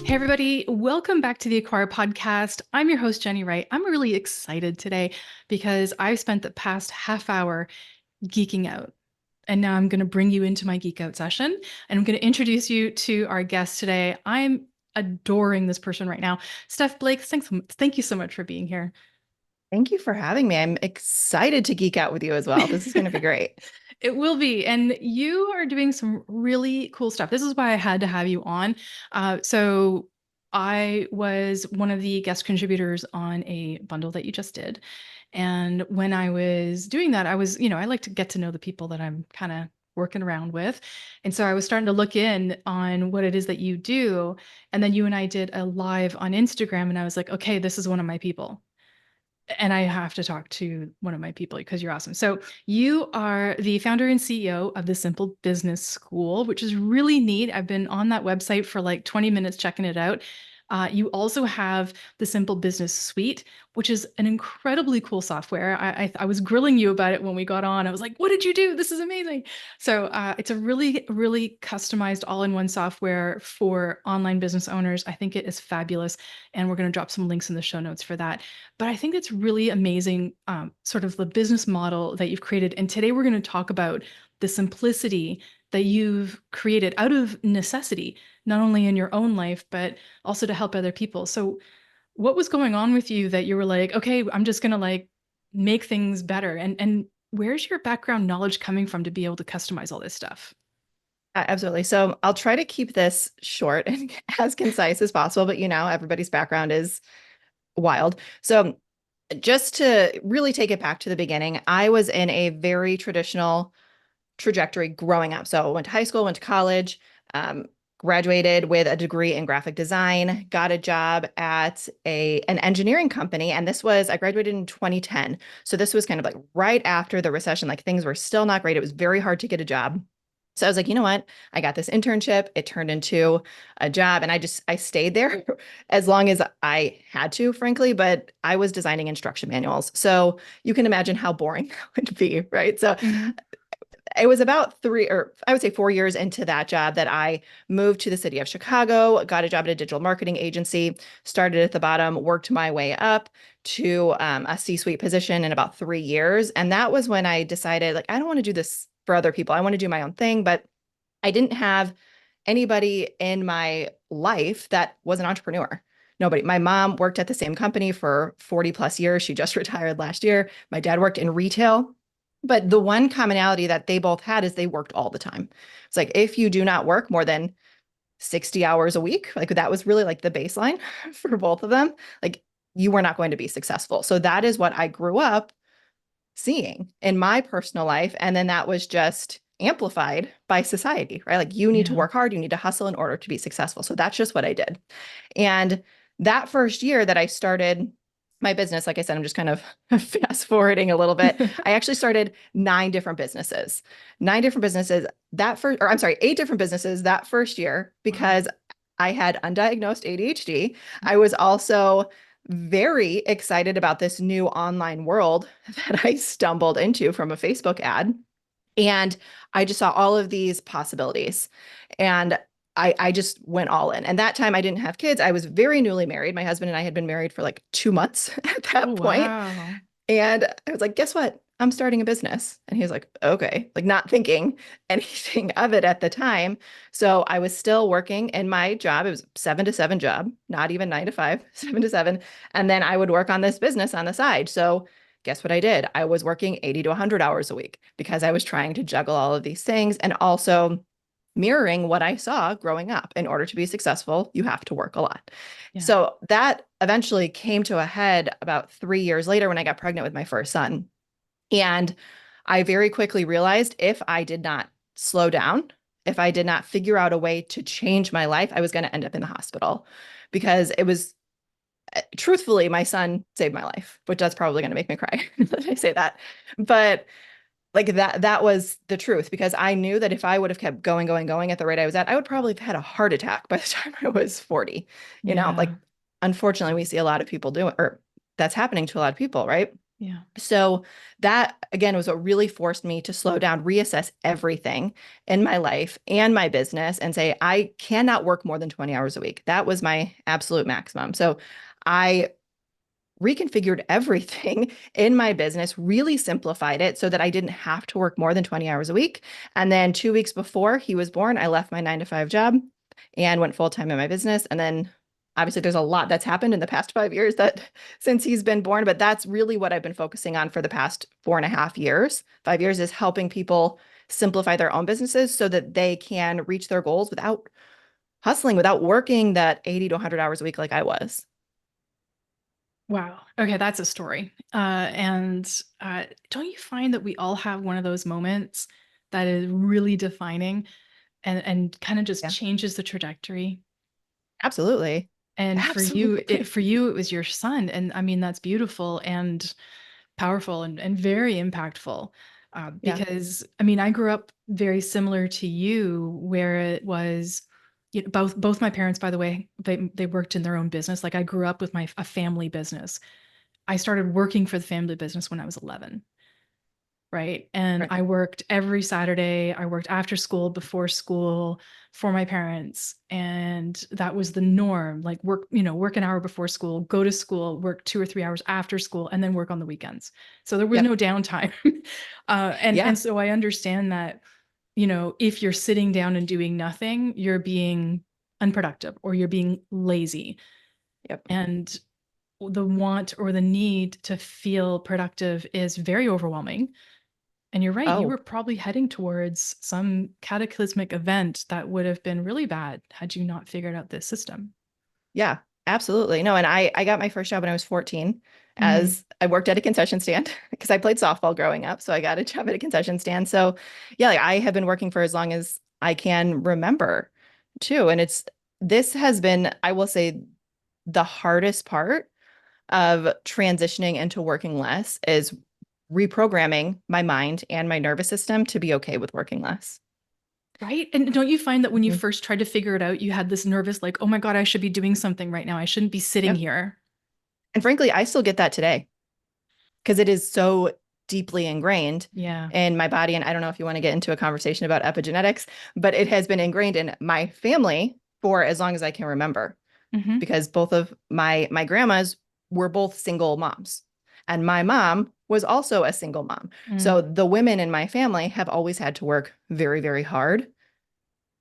Hey, everybody. Welcome back to the Acquire podcast. I'm your host, Jennie Wright. I'm really excited today because I've spent the past half hour geeking out. And now I'm going to bring you into my geek out session. And I'm going to introduce you to our guest today. I'm adoring this person right now. Steph Blake, thank you so much for being here. Thank you for having me. I'm excited to geek out with you as well. This is going to be great. It will be. And you are doing some really cool stuff. This is why I had to have you on. So I was one of the guest contributors on a bundle that you just did. And when I was doing that, I like to get to know the people that I'm kind of working around with. And so I was starting to look in on what it is that you do. And then you and I did a live on Instagram, and I was like, okay, this is one of my people, and I have to talk to one of my people because you're awesome. So you are the founder and CEO of the Simple Business School, which is really neat. I've been on that website for like 20 minutes checking it out. You also have the Simple Business Suite, which is an incredibly cool software. I was grilling you about it when we got on. I was like, "What did you do? This is amazing!" So it's a really, really customized all-in-one software for online business owners. I think it is fabulous, and we're going to drop some links in the show notes for that. But I think it's really amazing, sort of the business model that you've created. And today we're going to talk about the simplicity that you've created out of necessity, not only in your own life, but also to help other people. So what was going on with you that you were like, okay, I'm just going to like make things better? And where's your background knowledge coming from to be able to customize all this stuff? Absolutely. So I'll try to keep this short and as concise as possible, but everybody's background is wild. So just to really take it back to the beginning, I was in a very traditional trajectory growing up. So I went to high school, went to college, um, graduated with a degree in graphic design, got a job at an engineering company. And I graduated in 2010. So this was kind of like right after the recession, like things were still not great. It was very hard to get a job. So I was like, you know what? I got this internship. It turned into a job. And I stayed there as long as I had to, frankly, but I was designing instruction manuals. So you can imagine how boring that would be, right? So Mhm. it was about 4 years into that job that I moved to the city of Chicago, got a job at a digital marketing agency, started at the bottom, worked my way up to a C-suite position in about 3 years. And that was when I decided, like, I don't want to do this for other people. I want to do my own thing, but I didn't have anybody in my life that was an entrepreneur. Nobody. My mom worked at the same company for 40 plus years. She just retired last year. My dad worked in retail. But the one commonality that they both had is they worked all the time. It's like if you do not work more than 60 hours a week, like that was really like the baseline for both of them, like you were not going to be successful. So that is what I grew up seeing in my personal life. And then that was just amplified by society, right? Like you need to Yeah. work hard, you need to hustle in order to be successful. So that's just what I did. And that first year that I started my business, like I said, I'm just kind of fast forwarding a little bit. I actually started 9 different businesses, 9 different businesses that first, or I'm sorry, 8 different businesses that first year Wow. because I had undiagnosed ADHD. I was also very excited about this new online world that I stumbled into from a Facebook ad. And I just saw all of these possibilities. And I just went all in. And that time I didn't have kids. I was very newly married. My husband and I had been married for like 2 months at Oh, that point. wow. And I was like, guess what? I'm starting a business. And he was like, okay, like not thinking anything of it at the time. So I was still working in my job. It was 7 to 7 job, not even 9 to 5, 7 to 7. And then I would work on this business on the side. So guess what I did? I was working 80 to 100 hours a week because I was trying to juggle all of these things and also mirroring what I saw growing up. In order to be successful, you have to work a lot. Yeah. So that eventually came to a head about 3 years later when I got pregnant with my first son. And I very quickly realized if I did not slow down, if I did not figure out a way to change my life, I was going to end up in the hospital because it was truthfully, my son saved my life, which that's probably going to make me cry if I say that. But like that was the truth because I knew that if I would have kept going, going, going at the rate I was at, I would probably have had a heart attack by the time I was 40. Like Yeah. unfortunately we see a lot of people do it, or that's happening to a lot of people, right? Yeah. So that again was what really forced me to slow down, reassess everything in my life and my business and say, I cannot work more than 20 hours a week. That was my absolute maximum. So I reconfigured everything in my business, really simplified it so that I didn't have to work more than 20 hours a week. And then 2 weeks before he was born, I left my 9 to 5 job and went full time in my business. And then obviously there's a lot that's happened in the past 5 years that since he's been born, but that's really what I've been focusing on for the past 4.5 years. 5 years is helping people simplify their own businesses so that they can reach their goals without hustling, without working that 80 to 100 hours a week like I was. Wow. Okay, that's a story. And don't you find that we all have one of those moments that is really defining and kind of just Yeah, changes the trajectory? absolutely. And Absolutely. for you, it was your son, and I mean that's beautiful and powerful and very impactful. Yeah. Because I mean, I grew up very similar to you, where it was, you know, both my parents, by the way, they worked in their own business. Like I grew up with a family business. I started working for the family business when I was 11, right? And Right. I worked every Saturday. I worked after school, before school for my parents. And that was the norm. Like work, you know, work an hour before school, go to school, work 2 or 3 hours after school, and then work on the weekends. So there was Yep. no downtime. And Yeah. so I understand that, you know, if you're sitting down and doing nothing, you're being unproductive or you're being lazy. Yep. And the want or the need to feel productive is very overwhelming. And you're right, you Oh, were probably heading towards some cataclysmic event that would have been really bad had you not figured out this system. yeah, absolutely. No, and I got my first job when I was 14 Mm, as I worked at a concession stand because I played softball growing up. So I got a job at a concession stand. So yeah, like I have been working for as long as I can remember too. And this has been, I will say, the hardest part of transitioning into working less is reprogramming my mind and my nervous system to be okay with working less. right? And don't you find that when you Mhm. first tried to figure it out, you had this nervous, like, oh my God, I should be doing something right now. I shouldn't be sitting Yep. here. And frankly, I still get that today because it is so deeply ingrained Yeah. in my body. And I don't know if you want to get into a conversation about epigenetics, but it has been ingrained in my family for as long as I can remember Hmm. because both of my grandmas were both single moms. And my mom was also a single mom. Mm. So the women in my family have always had to work very, very hard,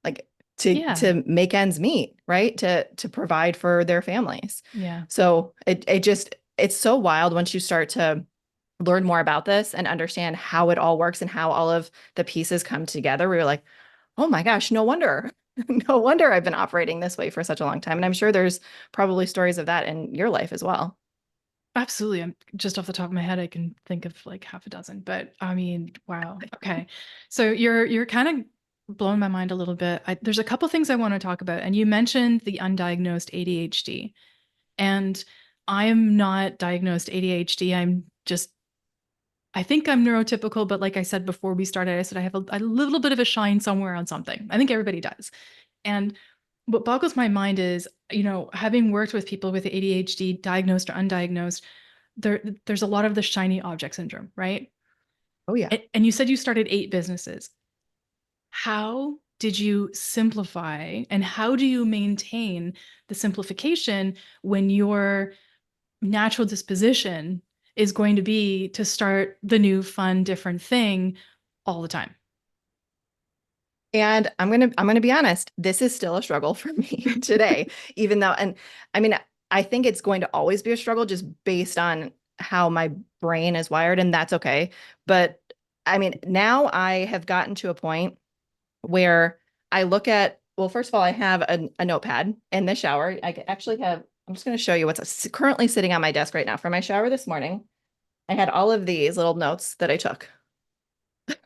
like Yeah. to make ends meet, right? To provide for their families. Yeah. So it just it's so wild once you start to learn more about this and understand how it all works and how all of the pieces come together. We were like, oh my gosh, no wonder. No wonder I've been operating this way for such a long time. And I'm sure there's probably stories of that in your life as well. Absolutely. I'm just off the top of my head, I can think of like half a dozen, but I mean, wow. Okay. So you're kind of blowing my mind a little bit. There's a couple things I want to talk about. And you mentioned the undiagnosed ADHD. And I'm not diagnosed ADHD. I think I'm neurotypical, but like I said before we started, I said I have a little bit of a shine somewhere on something. I think everybody does. And what boggles my mind is, you know, having worked with people with ADHD, diagnosed or undiagnosed, there's a lot of the shiny object syndrome, right? Oh yeah. And you said you started 8 businesses. How did you simplify and how do you maintain the simplification when your natural disposition is going to be to start the new fun different thing all the time? And I'm gonna be honest, this is still a struggle for me today, even though, and I mean, I think it's going to always be a struggle just based on how my brain is wired, and that's okay. But I mean, now I have gotten to a point where I look at, well, first of all, I have a notepad in the shower. Actually have, I'm just going to show you what's currently sitting on my desk right now. For my shower this morning, I had all of these little notes that I took.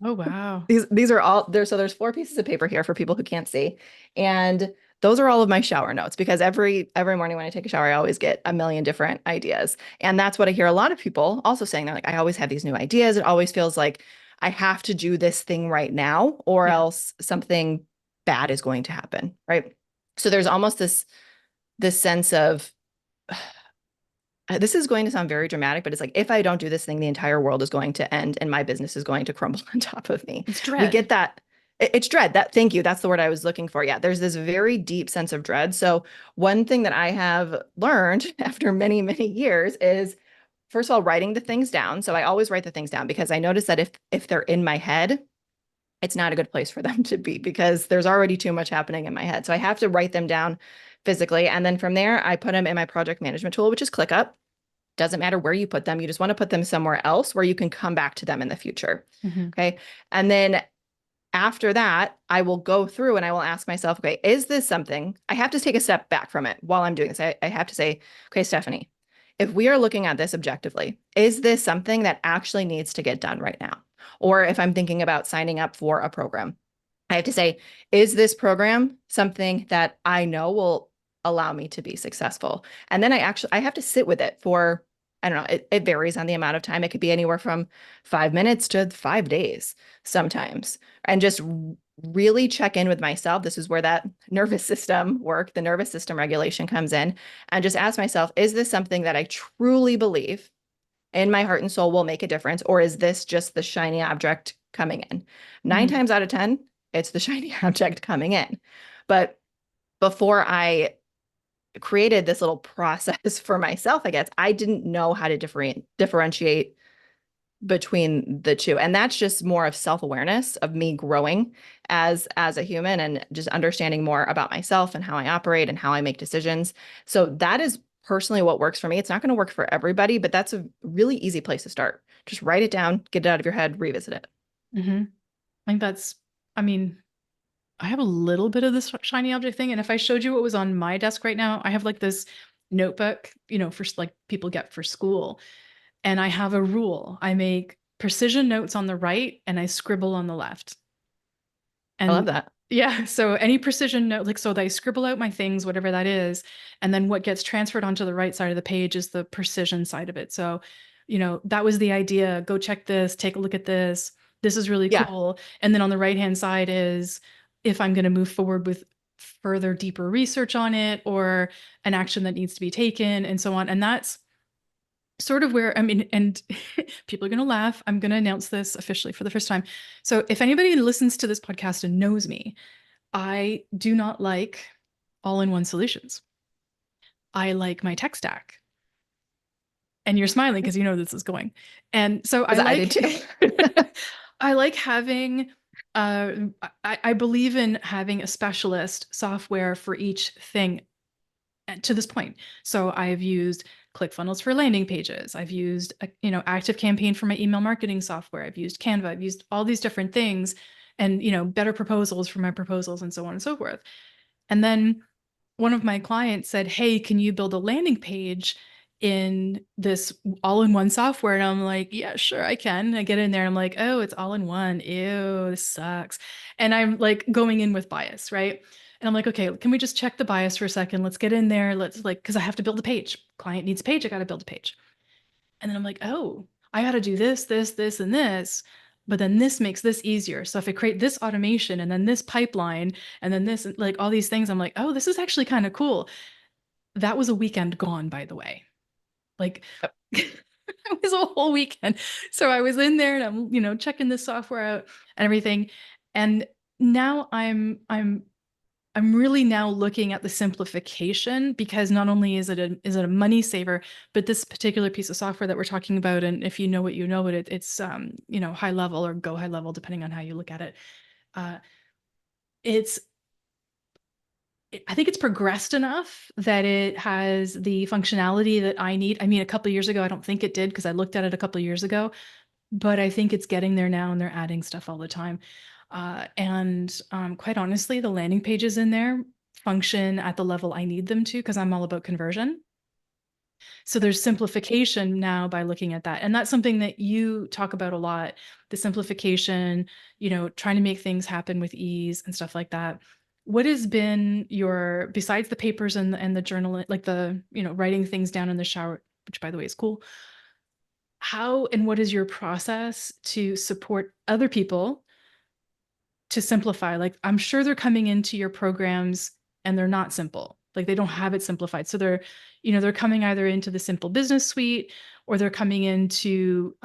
Oh, wow. These are all there. So there's 4 pieces of paper here for people who can't see. And those are all of my shower notes because every morning when I take a shower, I always get a million different ideas. And that's what I hear a lot of people also saying. They're like, I always have these new ideas. It always feels like I have to do this thing right now, or Yeah. else something bad is going to happen. Right. So there's almost this sense of this is going to sound very dramatic, but it's like, if I don't do this thing, the entire world is going to end and my business is going to crumble on top of me. It's We dread. get that. It's dread. Thank you. That's the word I was looking for. Yeah, there's this very deep sense of dread. So one thing that I have learned after many, many years is, first of all, writing the things down. So I always write the things down because I notice that if they're in my head, it's not a good place for them to be because there's already too much happening in my head. So I have to write them down physically. And then from there, I put them in my project management tool, which is ClickUp. Doesn't matter where you put them. You just want to put them somewhere else where you can come back to them in the future. Mm-hmm. Okay. And then after that, I will go through and I will ask myself, okay, is this something I have to take a step back from it while I'm doing this? I have to say, okay, Stephanie, if we are looking at this objectively, is this something that actually needs to get done right now? Or if I'm thinking about signing up for a program, I have to say, is this program something that I know will allow me to be successful? And then I have to sit with it for, I don't know, it varies on the amount of time. It could be anywhere from 5 minutes to 5 days sometimes. And just really check in with myself. This is where that nervous system work, the nervous system regulation comes in, and just ask myself, is this something that I truly believe in my heart and soul will make a difference? Or is this just the shiny object coming in? 9 times out of 10, it's the shiny object coming in. But before I created this little process for myself, I guess, I didn't know how to differentiate between the two. And that's just more of self-awareness of me growing as a human and just understanding more about myself and how I operate and how I make decisions. So that is personally what works for me. It's not going to work for everybody, but that's a really easy place to start. Just write it down, get it out of your head, revisit it. Mm-hmm. I think I mean, I have a little bit of this shiny object thing. And if I showed you what was on my desk right now, I have like this notebook, for like people get for school. And I have a rule. I make precision notes on the right and I scribble on the left. I love And that. yeah, so any precision note, like, so that I scribble out my things, whatever that is. And then what gets transferred onto the right side of the page is the precision side of it. So, that was the idea. Go check this, take a look at this. This is really Yeah. cool. And then on the right-hand side is if I'm going to move forward with further, deeper research on it or an action that needs to be taken and so on. And that's sort of where, and people are going to laugh. I'm going to announce this officially for the first time. So if anybody listens to this podcast and knows me, I do not like all-in-one solutions. I like my tech stack. And you're smiling because you know this is going. And so I Because I like, did too. I like having, I believe in having a specialist software for each thing to this point. So I've used ClickFunnels for landing pages. I've used, ActiveCampaign for my email marketing software. I've used Canva. I've used all these different things and, better proposals for my proposals and so on and so forth. And then one of my clients said, hey, can you build a landing page in this all-in-one software? And I'm like, yeah, sure, I can. I get in there and I'm like, oh, it's all in one. Ew, this sucks. And I'm like going in with bias, right? And I'm like, okay, can we just check the bias for a second? Let's get in there. Let's because I have to build a page. Client needs a page. I got to build a page. And then I'm like, oh, I got to do this, this, this, and this. But then this makes this easier. So if I create this automation and then this pipeline and then this, like all these things, I'm like, oh, this is actually kind of cool. That was a weekend gone, by the way. Like it was a whole weekend. So I was in there and I'm, checking this software out and everything. And now I'm really now looking at the simplification because not only is it a money saver, but this particular piece of software that we're talking about, and if you know what you know, it's high level or go high level depending on how you look at it. It's I think it's progressed enough that it has the functionality that I need. I mean, a couple of years ago, I don't think it did because I looked at it a couple of years ago, but I think it's getting there now and they're adding stuff all the time. And quite honestly, the landing pages in there function at the level I need them to because I'm all about conversion. So there's simplification now by looking at that. And that's something that you talk about a lot, the simplification, trying to make things happen with ease and stuff like that. What has been besides the papers and the journal, like the, writing things down in the shower, which by the way is cool. How and what is your process to support other people to simplify? Like, I'm sure they're coming into your programs and they're not simple. Like they don't have it simplified. So they're coming either into the Simple Business Suite, or they're coming into,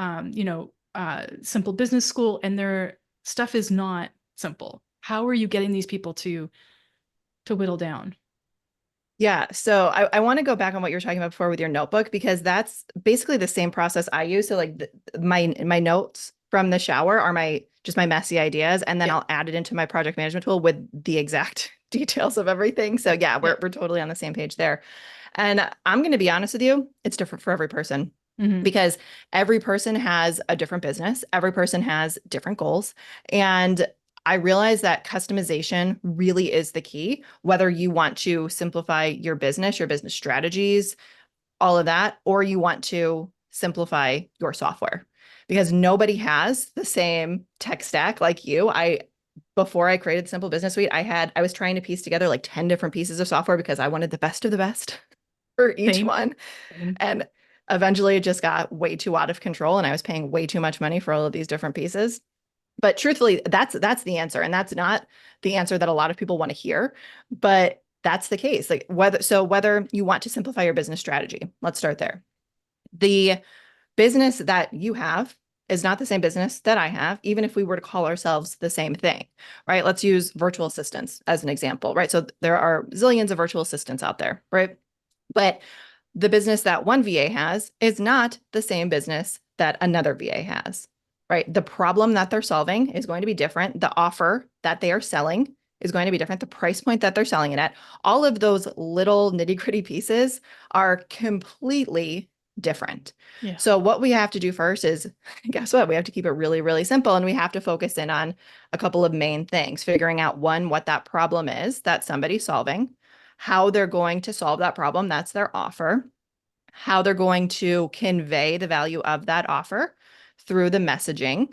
Simple Business School, and their stuff is not simple. How are you getting these people to whittle down? Yeah. So I want to go back on what you were talking about before with your notebook, because that's basically the same process I use. So like my notes from the shower are just my messy ideas, and then Yeah. I'll add it into my project management tool with the exact details of everything. So yeah, Yeah. we're totally on the same page there. And I'm going to be honest with you, it's different for every person, Hmm. because every person has a different business. Every person has different goals. And I realize that customization really is the key, whether you want to simplify your business strategies, all of that, or you want to simplify your software, because nobody has the same tech stack like you. Before I created Simple Business Suite, I was trying to piece together like 10 different pieces of software because I wanted the best of the best for each Same. one. Same. And eventually it just got way too out of control, and I was paying way too much money for all of these different pieces. But truthfully, that's the answer. And that's not the answer that a lot of people want to hear, but that's the case. Like whether you want to simplify your business strategy, let's start there. The business that you have is not the same business that I have, even if we were to call ourselves the same thing, right? Let's use virtual assistants as an example, right? So there are zillions of virtual assistants out there, right? But the business that one VA has is not the same business that another VA has, right? The problem that they're solving is going to be different. The offer that they are selling is going to be different. The price point that they're selling it at, all of those little nitty gritty pieces are completely different. Yeah. So what we have to do first is, guess what? We have to keep it really, really simple. And we have to focus in on a couple of main things, figuring out one, what that problem is that somebody's solving, how they're going to solve that problem. That's their offer. How they're going to convey the value of that offer through the messaging.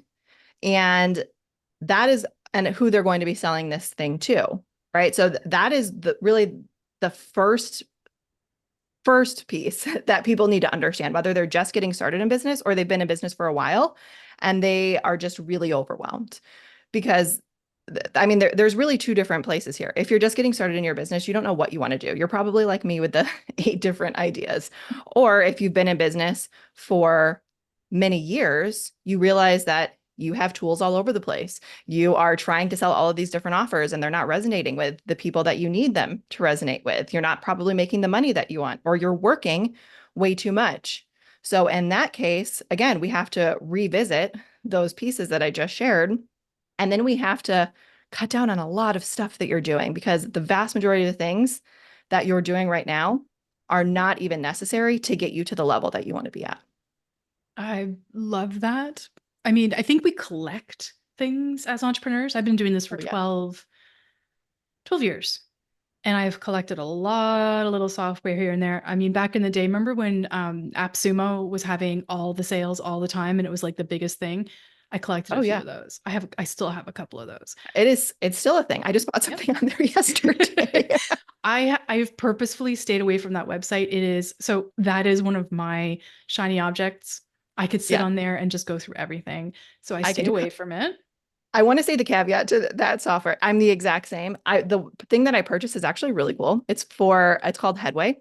And that is, and who they're going to be selling this thing to, right? So that is really the first piece that people need to understand, whether they're just getting started in business or they've been in business for a while and they are just really overwhelmed. Because I mean, there's really two different places here. If you're just getting started in your business, you don't know what you want to do. You're probably like me with the 8 different ideas. Or if you've been in business for many years, you realize that you have tools all over the place. You are trying to sell all of these different offers and they're not resonating with the people that you need them to resonate with. You're not probably making the money that you want, or you're working way too much. So in that case, again, we have to revisit those pieces that I just shared. And then we have to cut down on a lot of stuff that you're doing, because the vast majority of the things that you're doing right now are not even necessary to get you to the level that you want to be at. I love that. I mean, I think we collect things as entrepreneurs. I've been doing this for Oh, yeah. 12 years. And I've collected a lot of little software here and there. I mean, back in the day, remember when AppSumo was having all the sales all the time and it was like the biggest thing? I collected Oh, a few yeah. of those. I still have a couple of those. It's still a thing. I just bought Yep. something on there yesterday. I've purposefully stayed away from that website. That is one of my shiny objects. I could sit Yeah, on there and just go through everything. So I I stay can. away from it. I want to say the caveat to that software. I'm the exact same. The thing that I purchased is actually really cool. It's called Headway.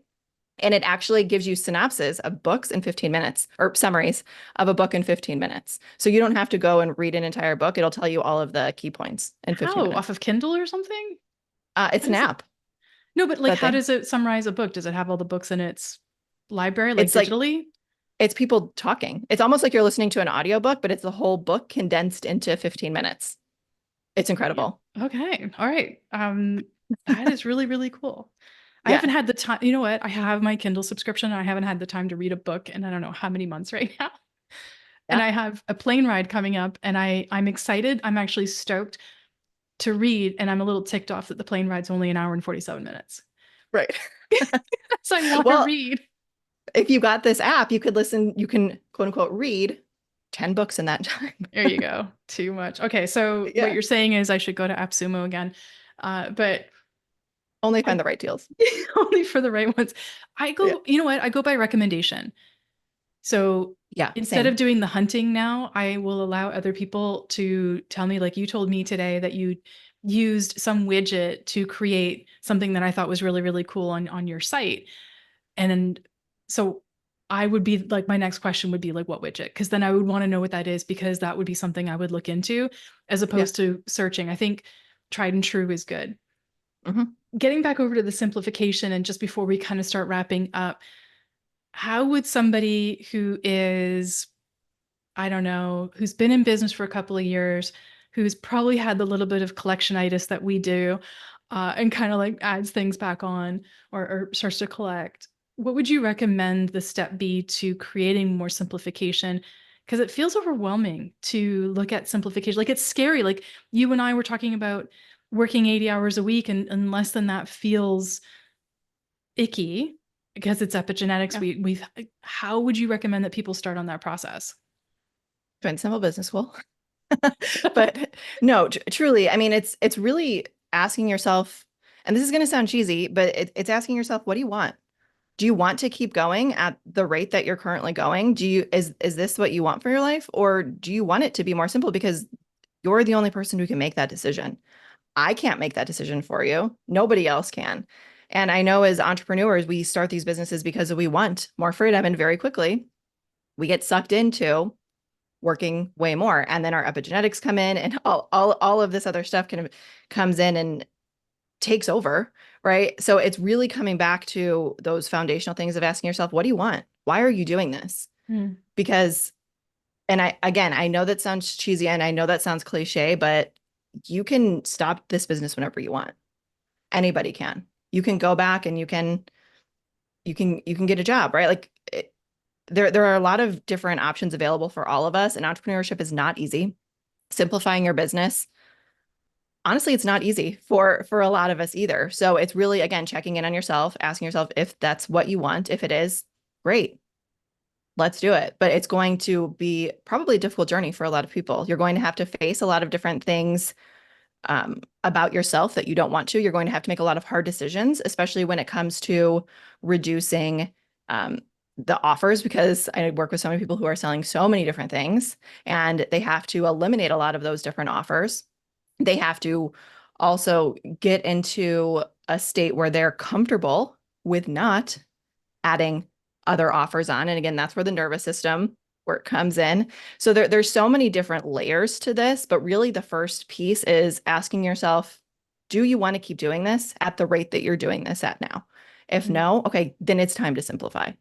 And it actually gives you synopses of books in 15 minutes, or summaries of a book in 15 minutes. So you don't have to go and read an entire book. It'll tell you all of the key points in 15 How? Off minutes. of Kindle or something? It's How an does it? app No, but like, that how they, does it summarize a book? Does it have all the books in its library, like it's like, digitally? it's people talking. It's almost like you're listening to an audiobook, but it's the whole book condensed into 15 minutes. It's Yeah. incredible. Okay. All right. That is really, really cool. I Yeah. haven't had the time. You know what? I have my Kindle subscription. I haven't had the time to read a book in I don't know how many months right now. And Yeah. I have a plane ride coming up and I'm excited. I'm actually stoked to read. And I'm a little ticked off that the plane ride's only an hour and 47 minutes. Right. So I want to Well, read. if you got this app, you can quote unquote read 10 books in that time. There you go. Too much. Okay. So what Yeah. you're saying is I should go to AppSumo again. But Only I find the right deals. only for the right ones. Yeah. You know what? I go by recommendation. So Yeah. instead of Same. doing the hunting now, I will allow other people to tell me, like you told me today that you used some widget to create something that I thought was really, really cool on your site. And so I would be like, my next question would be like, what widget? Because then I would want to know what that is, because that would be something I would look into as Yeah. opposed to searching. I think tried and true is good. Mhm. Getting back over to the simplification, and just before we kind of start wrapping up, how would somebody who is, I don't know, who's been in business for a couple of years, who's probably had the little bit of collectionitis that we do, and kind of like adds things back on, or starts to collect, what would you recommend the step be to creating more simplification? Because it feels overwhelming to look at simplification. Like, it's scary. Like, you and I were talking about working 80 hours a week, and less than that feels icky because it's epigenetics. Yeah. We've How would you recommend that people start on that process? Join Simple Business School. But no, truly, I mean, it's really asking yourself, and this is going to sound cheesy, but it's asking yourself, what do you want? Do you want to keep going at the rate that you're currently going? Is this what you want for your life? Or do you want it to be more simple? Because you're the only person who can make that decision. I can't make that decision for you. Nobody else can. And I know as entrepreneurs, we start these businesses because we want more freedom, and very quickly we get sucked into working way more. And then our epigenetics come in, and all of this other stuff kind of comes in and takes over, right? So it's really coming back to those foundational things of asking yourself, what do you want? Why are you doing this? Hmm. Because, and I know that sounds cheesy and I know that sounds cliche, but you can stop this business whenever you want. Anybody can. You can go back and you can get a job, right? Like there are a lot of different options available for all of us, and entrepreneurship is not easy. Simplifying your business, honestly, it's not easy for a lot of us either. So it's really, again, checking in on yourself, asking yourself if that's what you want. If it is, great, let's do it. But it's going to be probably a difficult journey for a lot of people. You're going to have to face a lot of different things about yourself that you don't want to. You're going to have to make a lot of hard decisions, especially when it comes to reducing the offers, because I work with so many people who are selling so many different things, and they have to eliminate a lot of those different offers. They have to also get into a state where they're comfortable with not adding other offers on. And again, that's where the nervous system work comes in. So there's so many different layers to this, but really the first piece is asking yourself, do you want to keep doing this at the rate that you're doing this at now? If Hmm. no, okay, then it's time to simplify.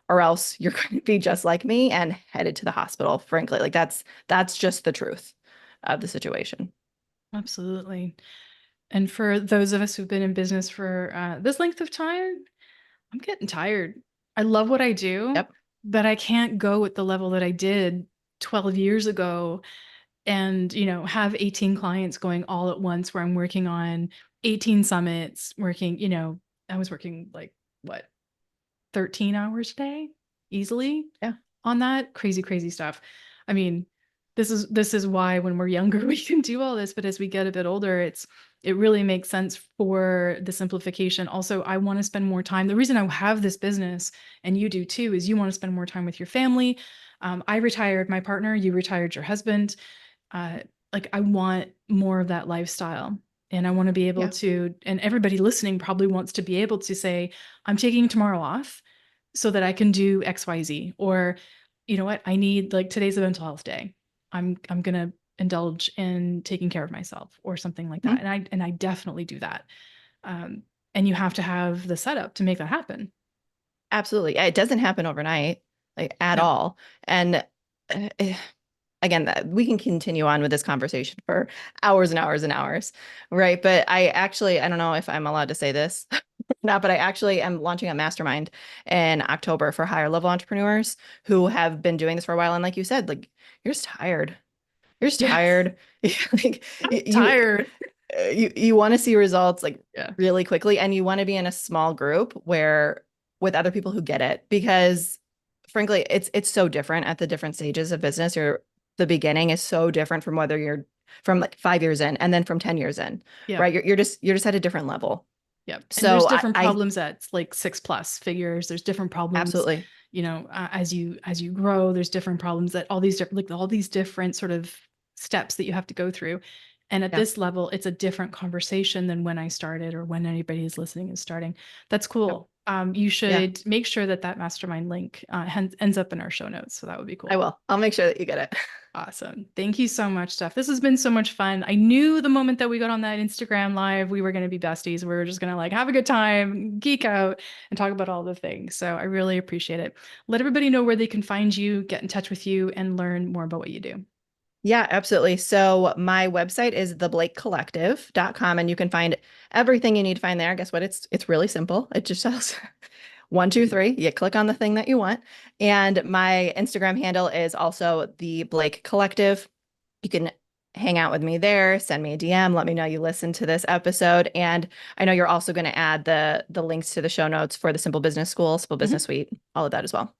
Or else you're going to be just like me and headed to the hospital, frankly. Like that's just the truth of the situation. Absolutely. And for those of us who've been in business for this length of time, I'm getting tired. I love what I do, Yep. but I can't go at the level that I did 12 years ago, and, have 18 clients going all at once, where I'm working on 18 summits, working, I was working like, what, 13 hours a day easily Yeah. on that crazy, crazy stuff. I mean, this is why when we're younger we can do all this, but as we get a bit older, it really makes sense for the simplification. Also, I want to spend more time. The reason I have this business, and you do too, is you want to spend more time with your family. I retired my partner, you retired your husband. uh, like, I want more of that lifestyle. And I want to be able Yeah. to, and everybody listening probably wants to be able to say, I'm taking tomorrow off so that I can do XYZ. Or, you know what, I need, like, today's a mental health day. I'm gonna indulge in taking care of myself, or something like that. Mhm. And I definitely do that. Um, and you have to have the setup to make that happen. Absolutely. Yeah, it doesn't happen overnight, like at No. all. And uh, again, we can continue on with this conversation for hours and hours and hours, right? But I don't know if I'm allowed to say this or not, but I actually am launching a mastermind in October for higher level entrepreneurs who have been doing this for a while. And like you said, like you're just tired. You're just Yes. tired. Like I'm you tired. you want to see results like Yeah. really quickly, and you want to be in a small group where with other people who get it, because frankly it's so different at the different stages of business. The beginning is so different from whether you're from like 5 years in and then from 10 years in, Yeah. right? You're just at a different level. Yep. And there's So different I problems at like 6+ figures. There's different problems, absolutely. as you grow. There's different problems that all these different sort of steps that you have to go through. And at Yeah. this level, it's a different conversation than when I started or when anybody who's listening is starting. That's Yep. cool. You Yeah. should make sure that that mastermind link ends up in our show notes. So that would be I cool. will. I'll make sure that you get it. Awesome. Thank you so much, Steph. This has been so much fun. I knew the moment that we got on that Instagram live, we were going to be besties. We were just going to like have a good time, geek out, and talk about all the things. So I really appreciate it. Let everybody know where they can find you, get in touch with you, and learn more about what you do. Yeah, absolutely. So my website is theblakecollective.com, and you can find everything you need to find there. Guess what? It's really simple. It just says 1, 2, 3. You click on the thing that you want. And my Instagram handle is also the Blake Collective. You can hang out with me there, send me a DM, let me know you listened to this episode. And I know you're also going to add the links to the show notes for the Simple Business School, Simple Business Mhm. Suite, all of that as well.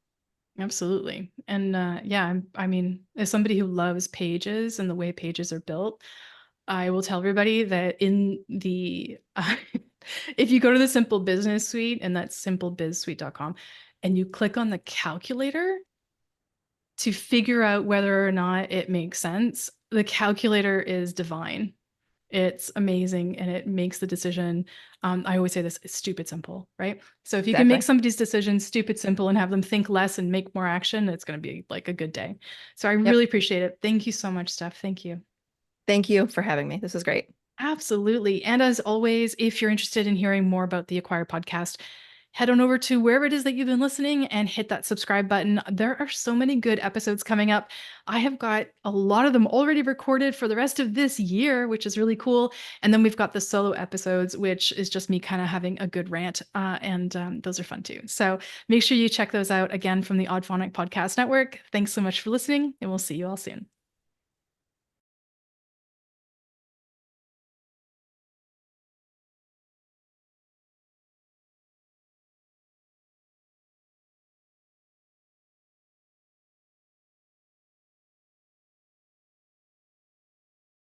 Absolutely. And yeah, I mean, as somebody who loves pages and the way pages are built, I will tell everybody that in the if you go to the Simple Business Suite, and that's simplebizsuite.com, and you click on the calculator to figure out whether or not it makes sense, the calculator is divine. It's amazing and it makes the decision. I always say this, it's stupid simple, right? So if you can make Exactly. somebody's decision stupid simple and have them think less and make more action, it's going to be like a good day. So I Yep. really appreciate it. Thank you so much, Steph. Thank you. Thank you for having me. This was great. Absolutely. And as always, if you're interested in hearing more about the Acquire podcast, head on over to wherever it is that you've been listening and hit that subscribe button. There are so many good episodes coming up. I have got a lot of them already recorded for the rest of this year, which is really cool. And then we've got the solo episodes, which is just me kind of having a good rant. And those are fun too. So make sure you check those out again from the Odd Phonic Podcast Network. Thanks so much for listening, and we'll see you all soon.